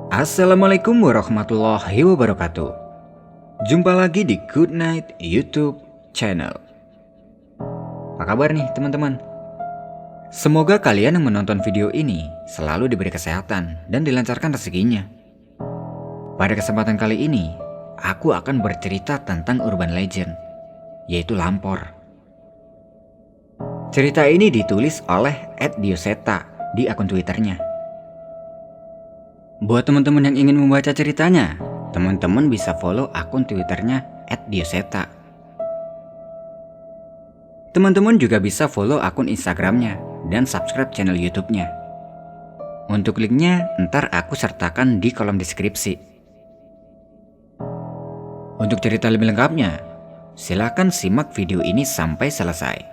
Assalamualaikum warahmatullahi wabarakatuh. Jumpa lagi di Good Night YouTube channel. Apa kabar nih teman-teman? Semoga kalian yang menonton video ini selalu diberi kesehatan dan dilancarkan rezekinya. Pada kesempatan kali ini, aku akan bercerita tentang urban legend, yaitu Lampor. Cerita ini ditulis oleh @dioseta di akun Twitternya. Buat teman-teman yang ingin membaca ceritanya, teman-teman bisa follow akun Twitternya @dioseta. Teman-teman juga bisa follow akun Instagramnya dan subscribe channel YouTube-nya. Untuk linknya ntar aku sertakan di kolom deskripsi. Untuk cerita lebih lengkapnya, silakan simak video ini sampai selesai.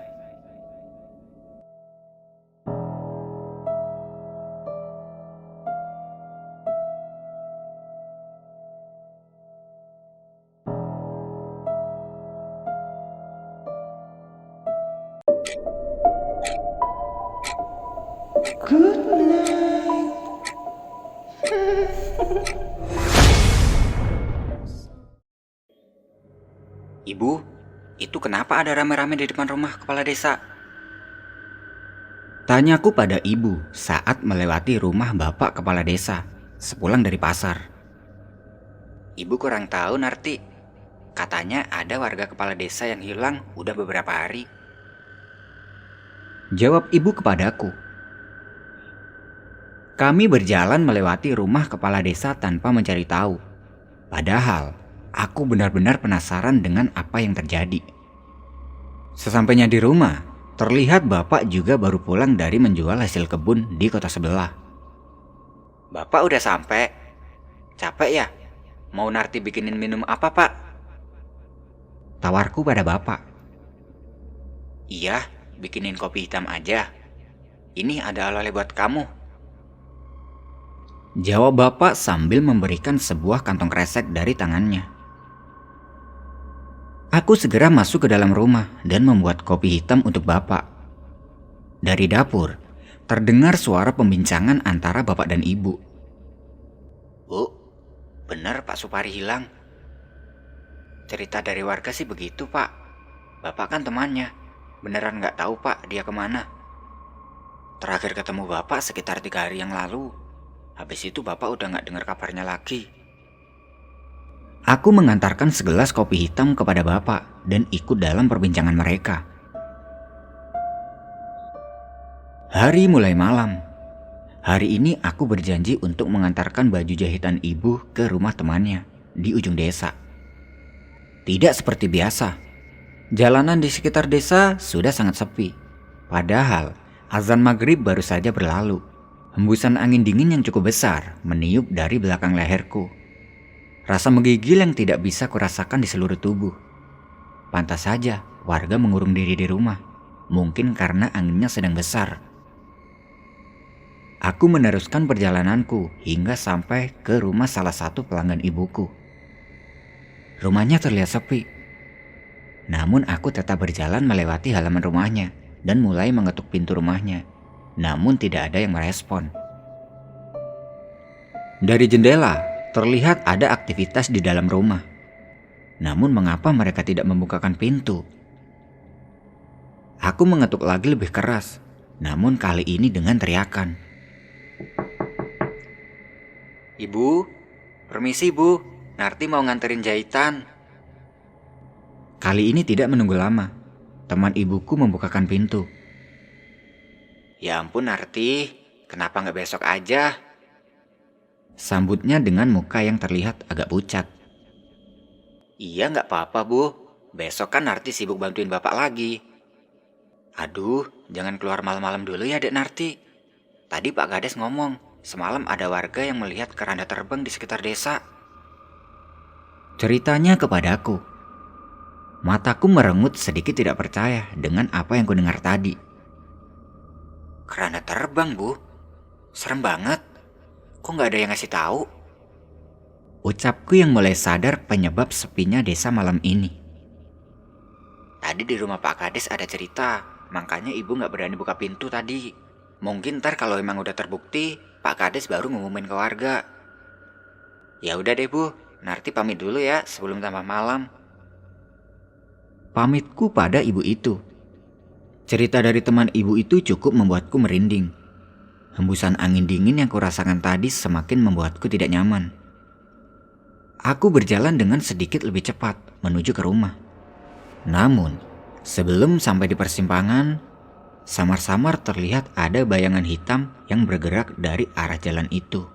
Good night. Ibu, itu kenapa ada rame-rame di depan rumah kepala desa? Tanyaku pada ibu saat melewati rumah bapak kepala desa sepulang dari pasar. Ibu kurang tahu, Narti. Katanya ada warga kepala desa yang hilang udah beberapa hari. Jawab ibu kepadaku. Kami berjalan melewati rumah kepala desa tanpa mencari tahu. Padahal, aku benar-benar penasaran dengan apa yang terjadi. Sesampainya di rumah, terlihat bapak juga baru pulang dari menjual hasil kebun di kota sebelah. Bapak udah sampai? Capek ya? Mau Narti bikinin minum apa, Pak? Tawarku pada bapak. Iya, bikinin kopi hitam aja. Ini ada oleh-oleh buat kamu. Jawab bapak sambil memberikan sebuah kantong kresek dari tangannya. Aku segera masuk ke dalam rumah dan membuat kopi hitam untuk bapak. Dari dapur, terdengar suara pembincangan antara bapak dan ibu. Bu, benar Pak Supari hilang. Cerita dari warga sih begitu, Pak. Bapak kan temannya. Beneran nggak tahu, Pak, dia kemana. Terakhir ketemu bapak sekitar 3 hari yang lalu. Habis itu bapak udah gak dengar kabarnya lagi. Aku mengantarkan segelas kopi hitam kepada bapak dan ikut dalam perbincangan mereka. Hari mulai malam. Hari ini aku berjanji untuk mengantarkan baju jahitan ibu ke rumah temannya di ujung desa. Tidak seperti biasa. Jalanan di sekitar desa sudah sangat sepi. Padahal azan maghrib baru saja berlalu. Hembusan angin dingin yang cukup besar meniup dari belakang leherku. Rasa menggigil yang tidak bisa kurasakan di seluruh tubuh. Pantas saja warga mengurung diri di rumah. Mungkin karena anginnya sedang besar. Aku meneruskan perjalananku hingga sampai ke rumah salah satu pelanggan ibuku. Rumahnya terlihat sepi. Namun aku tetap berjalan melewati halaman rumahnya dan mulai mengetuk pintu rumahnya. Namun tidak ada yang merespon. Dari jendela, terlihat ada aktivitas di dalam rumah. Namun mengapa mereka tidak membukakan pintu? Aku mengetuk lagi lebih keras, namun kali ini dengan teriakan. Ibu, permisi Bu, Narti mau nganterin jahitan. Kali ini tidak menunggu lama, teman ibuku membukakan pintu. Ya ampun Narti, kenapa nggak besok aja? Sambutnya dengan muka yang terlihat agak pucat. Iya nggak apa-apa Bu, besok kan Narti sibuk bantuin bapak lagi. Aduh, jangan keluar malam-malam dulu ya Dek Narti. Tadi Pak Kades ngomong, semalam ada warga yang melihat keranda terbang di sekitar desa. Ceritanya kepadaku. Mataku merengut sedikit tidak percaya dengan apa yang kudengar tadi. Keranda terbang, Bu. Serem banget. Kok nggak ada yang ngasih tahu? Ucapku yang mulai sadar penyebab sepinya desa malam ini. Tadi di rumah Pak Kades ada cerita, makanya ibu nggak berani buka pintu tadi. Mungkin ntar kalau emang udah terbukti, Pak Kades baru ngumumin ke warga. Ya udah deh Bu, Narti pamit dulu ya sebelum tambah malam. Pamitku pada ibu itu. Cerita dari teman ibu itu cukup membuatku merinding. Hembusan angin dingin yang kurasakan tadi semakin membuatku tidak nyaman. Aku berjalan dengan sedikit lebih cepat menuju ke rumah. Namun, sebelum sampai di persimpangan, samar-samar terlihat ada bayangan hitam yang bergerak dari arah jalan itu.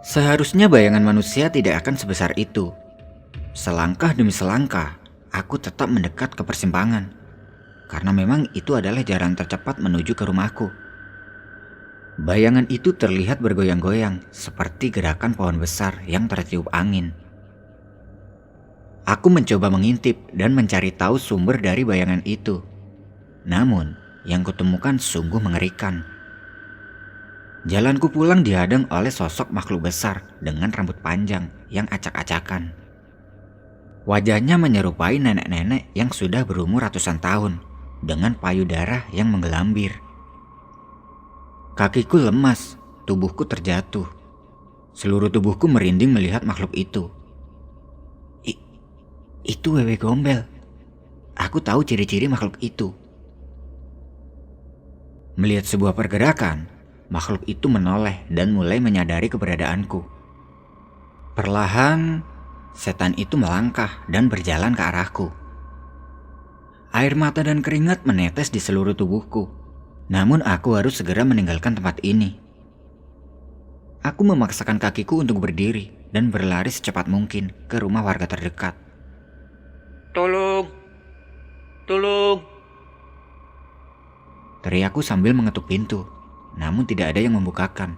Seharusnya bayangan manusia tidak akan sebesar itu. Selangkah demi selangkah, aku tetap mendekat ke persimpangan. Karena memang itu adalah jalan tercepat menuju ke rumahku. Bayangan itu terlihat bergoyang-goyang seperti gerakan pohon besar yang tertiup angin. Aku mencoba mengintip dan mencari tahu sumber dari bayangan itu. Namun, yang kutemukan sungguh mengerikan. Jalanku pulang dihadang oleh sosok makhluk besar dengan rambut panjang yang acak-acakan. Wajahnya menyerupai nenek-nenek yang sudah berumur ratusan tahun dengan payudara yang menggelambir. Kakiku lemas, tubuhku terjatuh. Seluruh tubuhku merinding melihat makhluk itu. Itu wewe gombel. Aku tahu ciri-ciri makhluk itu. Melihat sebuah pergerakan, makhluk itu menoleh dan mulai menyadari keberadaanku. Perlahan, setan itu melangkah dan berjalan ke arahku. Air mata dan keringat menetes di seluruh tubuhku. Namun aku harus segera meninggalkan tempat ini. Aku memaksakan kakiku untuk berdiri dan berlari secepat mungkin ke rumah warga terdekat. Tolong! Tolong! Teriakku sambil mengetuk pintu, namun tidak ada yang membukakan.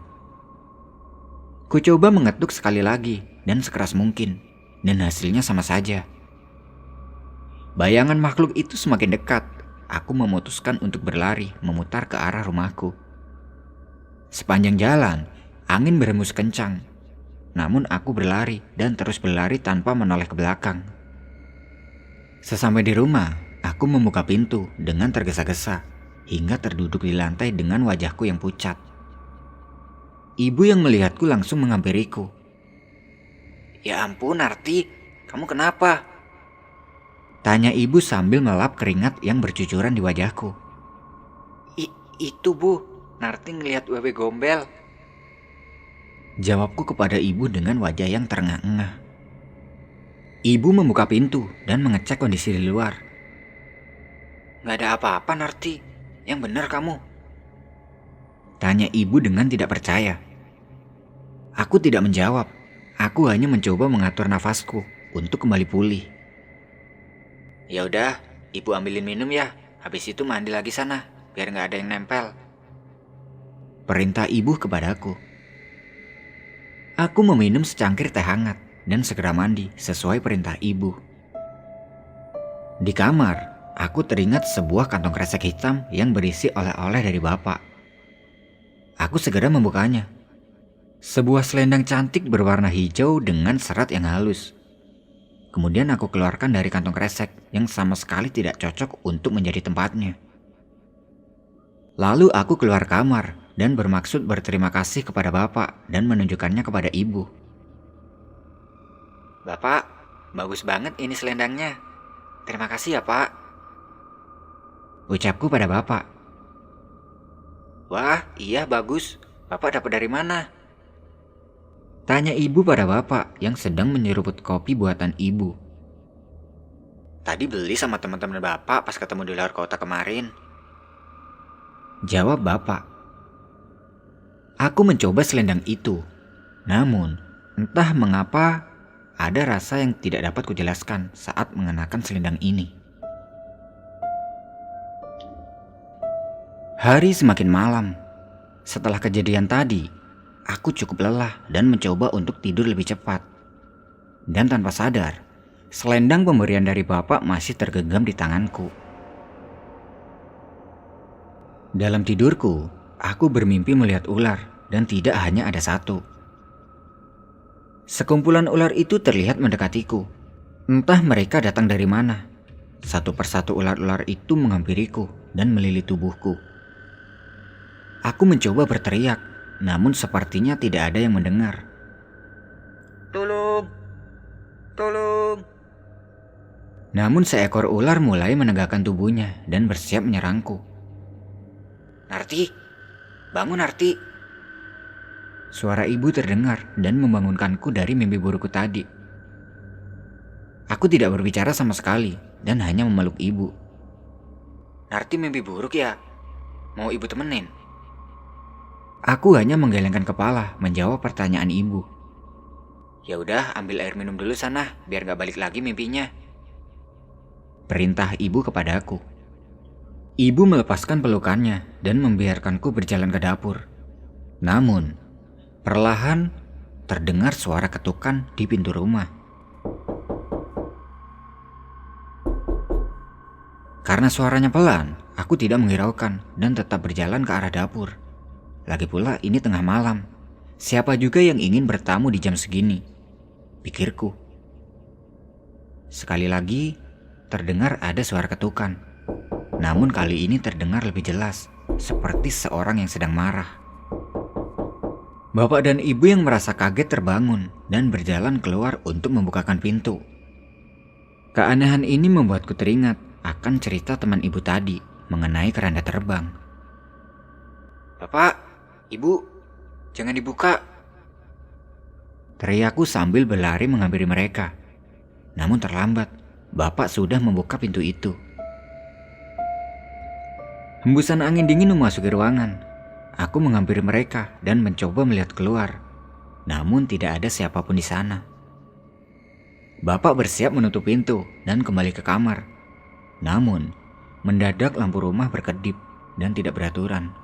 Ku coba mengetuk sekali lagi dan sekeras mungkin, dan hasilnya sama saja. Bayangan makhluk itu semakin dekat. Aku memutuskan untuk berlari memutar ke arah rumahku. Sepanjang jalan, angin berhembus kencang. Namun aku berlari dan terus berlari tanpa menoleh ke belakang. Sesampai di rumah, aku membuka pintu dengan tergesa-gesa hingga terduduk di lantai dengan wajahku yang pucat. Ibu yang melihatku langsung menghampiriku. Ya ampun Narti, kamu kenapa? Tanya ibu sambil melap keringat yang bercucuran di wajahku. Itu Bu, Narti ngelihat wewe gombel. Jawabku kepada ibu dengan wajah yang terengah-engah. Ibu membuka pintu dan mengecek kondisi di luar. Gak ada apa-apa Narti, yang benar kamu. Tanya ibu dengan tidak percaya. Aku tidak menjawab, aku hanya mencoba mengatur nafasku untuk kembali pulih. Ya udah, ibu ambilin minum ya. Habis itu mandi lagi sana, biar nggak ada yang nempel. Perintah ibu kepadaku. Aku meminum secangkir teh hangat dan segera mandi sesuai perintah ibu. Di kamar, aku teringat sebuah kantong kresek hitam yang berisi oleh-oleh dari bapak. Aku segera membukanya. Sebuah selendang cantik berwarna hijau dengan serat yang halus. Kemudian aku keluarkan dari kantong kresek yang sama sekali tidak cocok untuk menjadi tempatnya. Lalu aku keluar kamar dan bermaksud berterima kasih kepada bapak dan menunjukkannya kepada ibu. Bapak, bagus banget ini selendangnya. Terima kasih ya pak. Ucapku pada bapak. Wah, iya bagus. Bapak dapat dari mana? Tanya ibu pada bapak yang sedang menyeruput kopi buatan ibu. Tadi beli sama teman-teman bapak pas ketemu di luar kota kemarin. Jawab bapak. Aku mencoba selendang itu. Namun, entah mengapa ada rasa yang tidak dapat kujelaskan saat mengenakan selendang ini. Hari semakin malam. Setelah kejadian tadi, aku cukup lelah dan mencoba untuk tidur lebih cepat. Dan tanpa sadar, selendang pemberian dari bapak masih tergenggam di tanganku. Dalam tidurku, aku bermimpi melihat ular dan tidak hanya ada satu. Sekumpulan ular itu terlihat mendekatiku. Entah mereka datang dari mana. Satu persatu ular-ular itu menghampiriku dan melilit tubuhku. Aku mencoba berteriak, namun sepertinya tidak ada yang mendengar. Tolong! Tolong! Namun seekor ular mulai menegakkan tubuhnya dan bersiap menyerangku. Narti! Bangun, Narti! Suara ibu terdengar dan membangunkanku dari mimpi burukku tadi. Aku tidak berbicara sama sekali dan hanya memeluk ibu. Narti mimpi buruk ya? Mau ibu temenin? Aku hanya menggelengkan kepala menjawab pertanyaan ibu. Ya udah, ambil air minum dulu sana, biar gak balik lagi mimpinya. Perintah ibu kepadaku. Ibu melepaskan pelukannya dan membiarkanku berjalan ke dapur. Namun, perlahan terdengar suara ketukan di pintu rumah. Karena suaranya pelan, aku tidak menghiraukan dan tetap berjalan ke arah dapur. Lagi pula ini tengah malam. Siapa juga yang ingin bertamu di jam segini? Pikirku. Sekali lagi, terdengar ada suara ketukan. Namun kali ini terdengar lebih jelas, seperti seorang yang sedang marah. Bapak dan ibu yang merasa kaget terbangun dan berjalan keluar untuk membukakan pintu. Keanehan ini membuatku teringat akan cerita teman ibu tadi mengenai keranda terbang. Bapak, ibu, jangan dibuka. Teriakku sambil berlari menghampiri mereka. Namun terlambat, bapak sudah membuka pintu itu. Hembusan angin dingin memasuki ruangan. Aku menghampiri mereka dan mencoba melihat keluar. Namun tidak ada siapapun di sana. Bapak bersiap menutup pintu dan kembali ke kamar. Namun, mendadak lampu rumah berkedip dan tidak beraturan.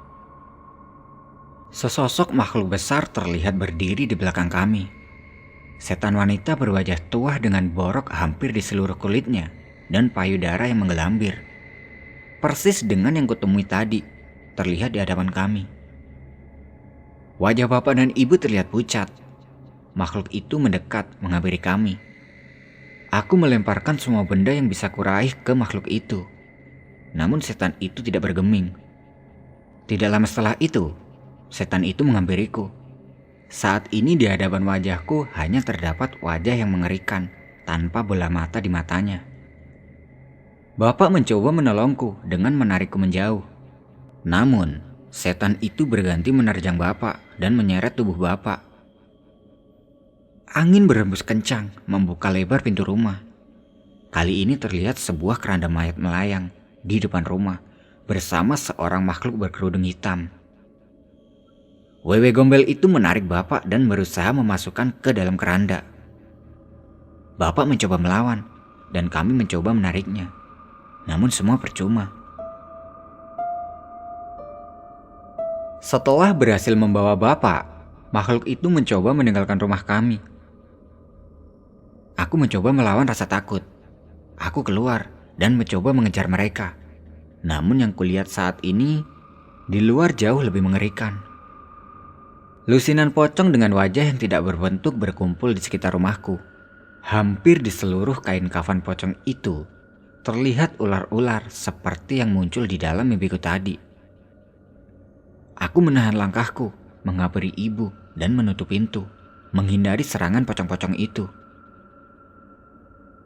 Sesosok makhluk besar terlihat berdiri di belakang kami. Setan wanita berwajah tua dengan borok hampir di seluruh kulitnya dan payudara yang menggelambir. Persis dengan yang kutemui tadi, terlihat di hadapan kami. Wajah bapak dan ibu terlihat pucat. Makhluk itu mendekat menghampiri kami. Aku melemparkan semua benda yang bisa kuraih ke makhluk itu. Namun setan itu tidak bergeming. Tidak lama setelah itu, setan itu menghampiriku. Saat ini di hadapan wajahku hanya terdapat wajah yang mengerikan tanpa bola mata di matanya. Bapak mencoba menolongku dengan menarikku menjauh. Namun, setan itu berganti menerjang bapak dan menyeret tubuh bapak. Angin berhembus kencang membuka lebar pintu rumah. Kali ini terlihat sebuah keranda mayat melayang di depan rumah bersama seorang makhluk berkerudung hitam. Wewe gombel itu menarik bapak dan berusaha memasukkan ke dalam keranda. Bapak mencoba melawan dan kami mencoba menariknya. Namun semua percuma. Setelah berhasil membawa bapak, makhluk itu mencoba meninggalkan rumah kami. Aku mencoba melawan rasa takut. Aku keluar dan mencoba mengejar mereka. Namun yang kulihat saat ini di luar jauh lebih mengerikan. Lusinan pocong dengan wajah yang tidak berbentuk berkumpul di sekitar rumahku. Hampir di seluruh kain kafan pocong itu terlihat ular-ular seperti yang muncul di dalam mimpiku tadi. Aku menahan langkahku, menghampiri ibu dan menutup pintu, menghindari serangan pocong-pocong itu.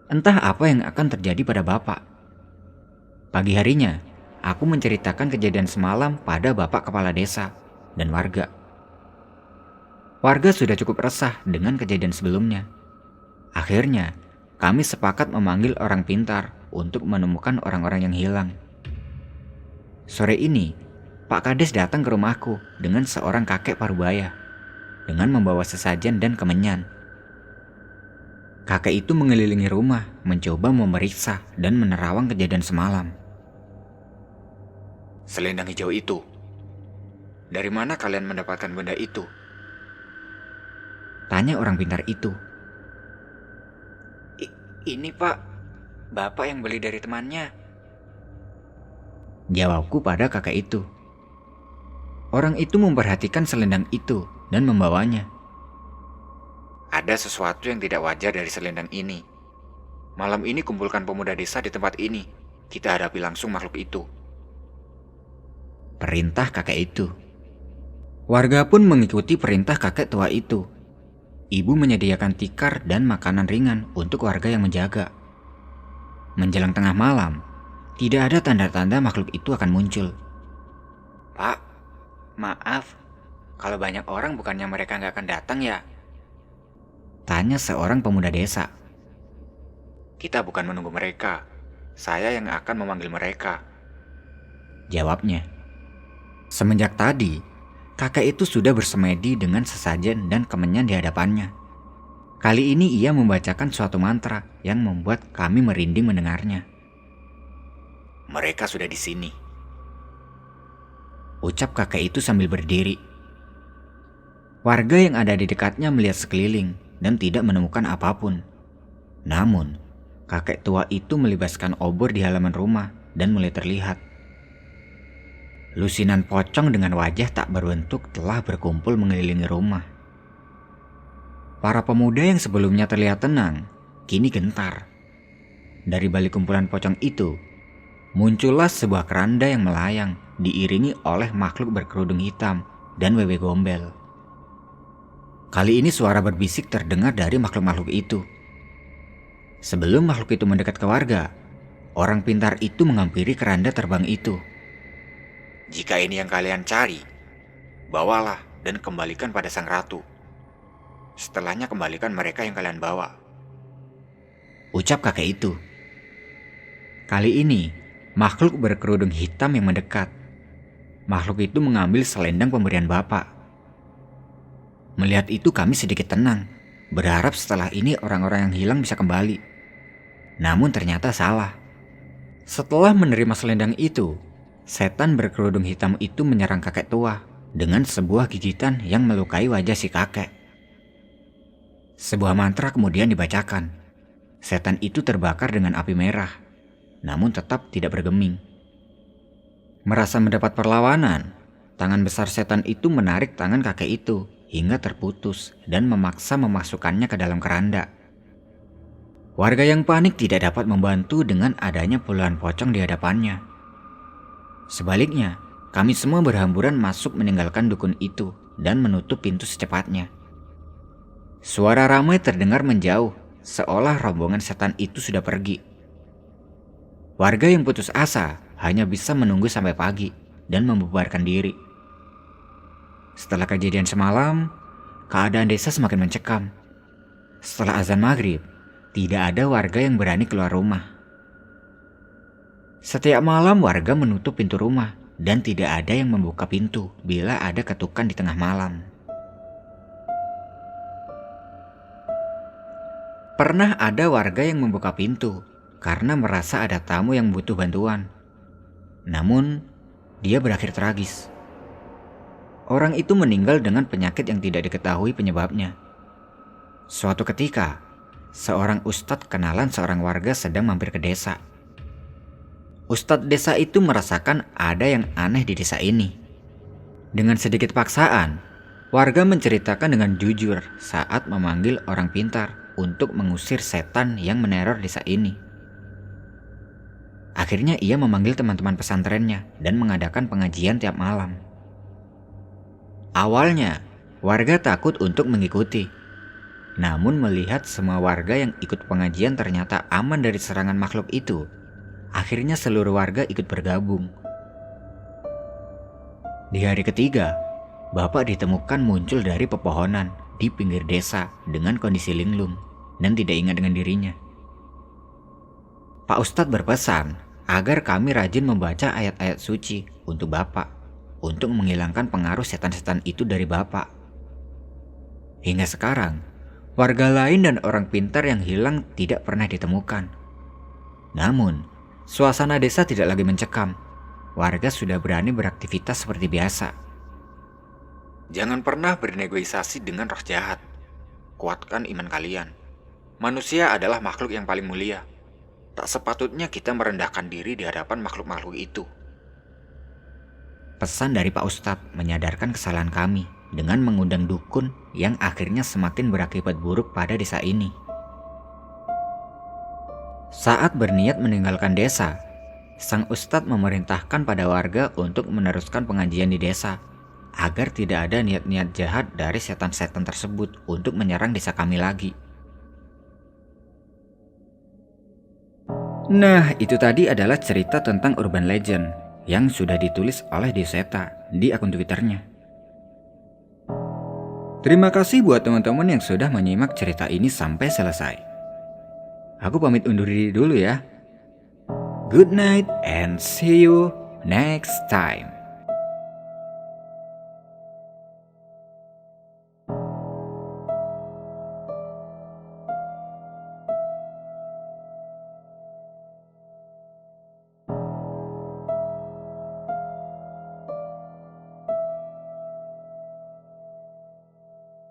Entah apa yang akan terjadi pada bapak. Pagi harinya, aku menceritakan kejadian semalam pada bapak kepala desa dan warga. Warga sudah cukup resah dengan kejadian sebelumnya. Akhirnya, kami sepakat memanggil orang pintar untuk menemukan orang-orang yang hilang. Sore ini, Pak Kades datang ke rumahku dengan seorang kakek parubaya dengan membawa sesajen dan kemenyan. Kakek itu mengelilingi rumah, mencoba memeriksa dan menerawang kejadian semalam. Selendang hijau itu. Dari mana kalian mendapatkan benda itu? Tanya orang pintar itu. Ini pak, bapak yang beli dari temannya. Jawabku pada kakek itu. Orang itu memperhatikan selendang itu dan membawanya. Ada sesuatu yang tidak wajar dari selendang ini. Malam ini kumpulkan pemuda desa di tempat ini. Kita hadapi langsung makhluk itu. Perintah kakek itu. Warga pun mengikuti perintah kakek tua itu. Ibu menyediakan tikar dan makanan ringan untuk warga yang menjaga. Menjelang tengah malam, tidak ada tanda-tanda makhluk itu akan muncul. Pak, maaf. Kalau banyak orang bukannya mereka nggak akan datang ya? Tanya seorang pemuda desa. Kita bukan menunggu mereka. Saya yang akan memanggil mereka. Jawabnya. Semenjak tadi, kakek itu sudah bersemedi dengan sesajen dan kemenyan di hadapannya. Kali ini ia membacakan suatu mantra yang membuat kami merinding mendengarnya. Mereka sudah di sini. Ucap kakek itu sambil berdiri. Warga yang ada di dekatnya melihat sekeliling dan tidak menemukan apapun. Namun, kakek tua itu melibaskan obor di halaman rumah dan mulai terlihat. Lusinan pocong dengan wajah tak berbentuk telah berkumpul mengelilingi rumah. Para pemuda yang sebelumnya terlihat tenang, kini gentar. Dari balik kumpulan pocong itu, muncullah sebuah keranda yang melayang, diiringi oleh makhluk berkerudung hitam dan wewe gombel. Kali ini suara berbisik terdengar dari makhluk-makhluk itu. Sebelum makhluk itu mendekat ke warga, orang pintar itu menghampiri keranda terbang itu. Jika ini yang kalian cari, bawalah dan kembalikan pada sang ratu. Setelahnya kembalikan mereka yang kalian bawa. Ucap kakek itu. Kali ini, makhluk berkerudung hitam yang mendekat. Makhluk itu mengambil selendang pemberian bapak. Melihat itu kami sedikit tenang, berharap setelah ini orang-orang yang hilang bisa kembali. Namun ternyata salah. Setelah menerima selendang itu, setan berkerudung hitam itu menyerang kakek tua dengan sebuah gigitan yang melukai wajah si kakek. Sebuah mantra kemudian dibacakan. Setan itu terbakar dengan api merah, namun tetap tidak bergeming. Merasa mendapat perlawanan, tangan besar setan itu menarik tangan kakek itu hingga terputus dan memaksa memasukkannya ke dalam keranda. Warga yang panik tidak dapat membantu dengan adanya puluhan pocong di hadapannya. Sebaliknya, kami semua berhamburan masuk meninggalkan dukun itu dan menutup pintu secepatnya. Suara ramai terdengar menjauh, seolah rombongan setan itu sudah pergi. Warga yang putus asa hanya bisa menunggu sampai pagi dan membubarkan diri. Setelah kejadian semalam, keadaan desa semakin mencekam. Setelah azan maghrib, tidak ada warga yang berani keluar rumah. Setiap malam warga menutup pintu rumah dan tidak ada yang membuka pintu bila ada ketukan di tengah malam. Pernah ada warga yang membuka pintu karena merasa ada tamu yang butuh bantuan. Namun, dia berakhir tragis. Orang itu meninggal dengan penyakit yang tidak diketahui penyebabnya. Suatu ketika, seorang ustadz kenalan seorang warga sedang mampir ke desa. Ustadz desa itu merasakan ada yang aneh di desa ini. Dengan sedikit paksaan, warga menceritakan dengan jujur saat memanggil orang pintar untuk mengusir setan yang meneror desa ini. Akhirnya ia memanggil teman-teman pesantrennya dan mengadakan pengajian tiap malam. Awalnya, warga takut untuk mengikuti. Namun melihat semua warga yang ikut pengajian ternyata aman dari serangan makhluk itu, akhirnya seluruh warga ikut bergabung. Di hari ketiga, bapak ditemukan muncul dari pepohonan di pinggir desa dengan kondisi linglung dan tidak ingat dengan dirinya. Pak Ustadz berpesan agar kami rajin membaca ayat-ayat suci untuk bapak, untuk menghilangkan pengaruh setan-setan itu dari bapak. Hingga sekarang, warga lain dan orang pintar yang hilang tidak pernah ditemukan. Namun, suasana desa tidak lagi mencekam. Warga sudah berani beraktivitas seperti biasa. Jangan pernah bernegosiasi dengan roh jahat. Kuatkan iman kalian. Manusia adalah makhluk yang paling mulia. Tak sepatutnya kita merendahkan diri di hadapan makhluk-makhluk itu. Pesan dari Pak Ustadz menyadarkan kesalahan kami dengan mengundang dukun yang akhirnya semakin berakibat buruk pada desa ini. Saat berniat meninggalkan desa, sang Ustadz memerintahkan pada warga untuk meneruskan pengajian di desa agar tidak ada niat-niat jahat dari setan-setan tersebut untuk menyerang desa kami lagi. Nah, itu tadi adalah cerita tentang urban legend yang sudah ditulis oleh Deseta di akun Twitternya. Terima kasih buat teman-teman yang sudah menyimak cerita ini sampai selesai. Aku pamit undur diri dulu ya. Good night and see you next time.